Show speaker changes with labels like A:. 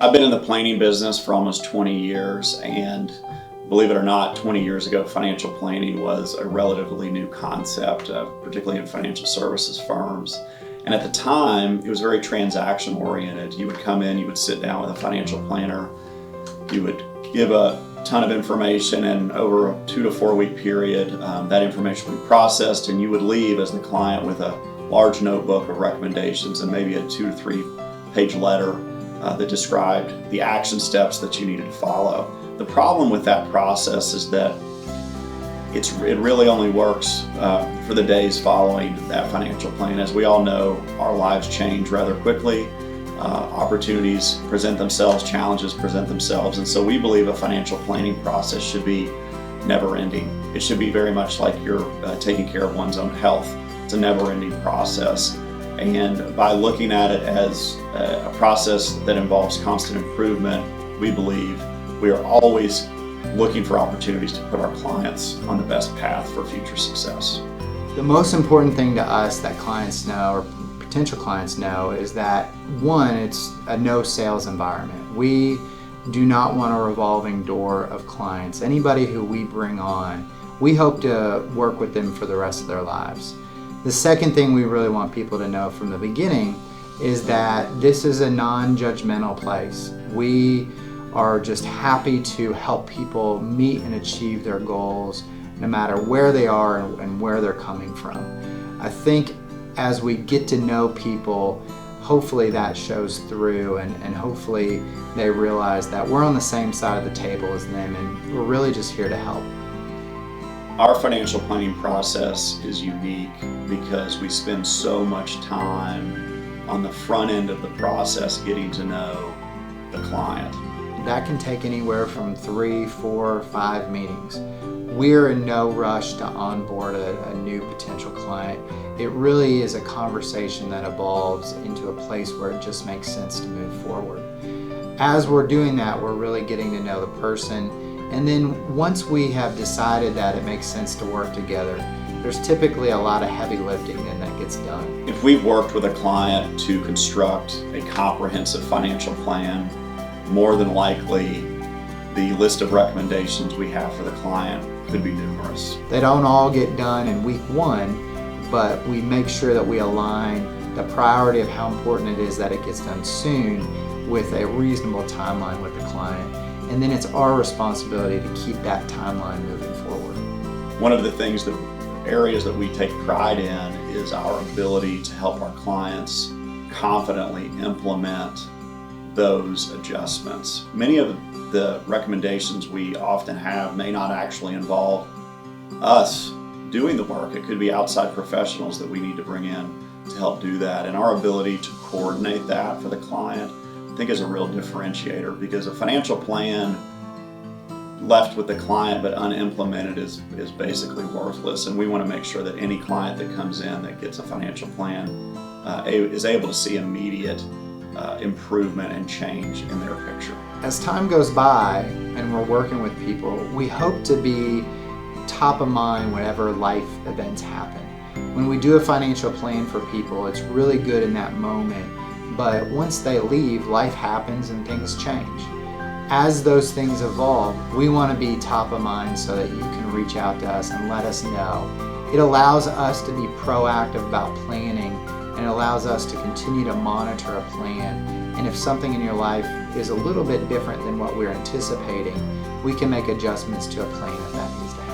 A: I've been in the planning business for almost 20 years, and believe it or not, 20 years ago, financial planning was a relatively new concept, particularly in financial services firms. And at the time, it was very transaction oriented. You would come in, you would sit down with a financial planner, you would give a ton of information, and over a 2 to 4 week period, that information would be processed, and you would leave as the client with a large notebook of recommendations and maybe a 2 to 3 page letter that described the action steps that you needed to follow. The problem with that process is that it really only works for the days following that financial plan. As we all know, our lives change rather quickly. Opportunities present themselves, challenges present themselves, and so we believe a financial planning process should be never-ending. It should be very much like you're taking care of one's own health. It's a never-ending process. And by looking at it as a process that involves constant improvement, we believe we are always looking for opportunities to put our clients on the best path for future success.
B: The most important thing to us that clients know, or potential clients know, is that one, it's a no sales environment. We do not want a revolving door of clients. Anybody who we bring on, we hope to work with them for the rest of their lives. The second thing we really want people to know from the beginning is that this is a non-judgmental place. We are just happy to help people meet and achieve their goals no matter where they are and where they're coming from. I think as we get to know people, hopefully that shows through, and hopefully they realize that we're on the same side of the table as them, and we're really just here to help.
A: Our financial planning process is unique because we spend so much time on the front end of the process getting to know the client.
B: That can take anywhere from 3, 4, 5 meetings. We're in no rush to onboard a new potential client. It really is a conversation that evolves into a place where it just makes sense to move forward. As we're doing that, we're really getting to know the person. And then once we have decided that it makes sense to work together, there's typically a lot of heavy lifting then that gets done.
A: If we've worked with a client to construct a comprehensive financial plan, more than likely the list of recommendations we have for the client could be numerous.
B: They don't all get done in week 1, but we make sure that we align the priority of how important it is that it gets done soon with a reasonable timeline with the client. And then it's our responsibility to keep that timeline moving forward.
A: One of the areas that we take pride in is our ability to help our clients confidently implement those adjustments. Many of the recommendations we often have may not actually involve us doing the work. It could be outside professionals that we need to bring in to help do that. And our ability to coordinate that for the client, I think, is a real differentiator, because a financial plan left with the client but unimplemented is basically worthless. And we want to make sure that any client that comes in that gets a financial plan is able to see immediate improvement and change in their picture.
B: As time goes by and we're working with people, we hope to be top of mind whenever life events happen. When we do a financial plan for people, it's really good in that moment. But once they leave, life happens and things change. As those things evolve, we want to be top of mind so that you can reach out to us and let us know. It allows us to be proactive about planning, and it allows us to continue to monitor a plan. And if something in your life is a little bit different than what we're anticipating, we can make adjustments to a plan if that needs to happen.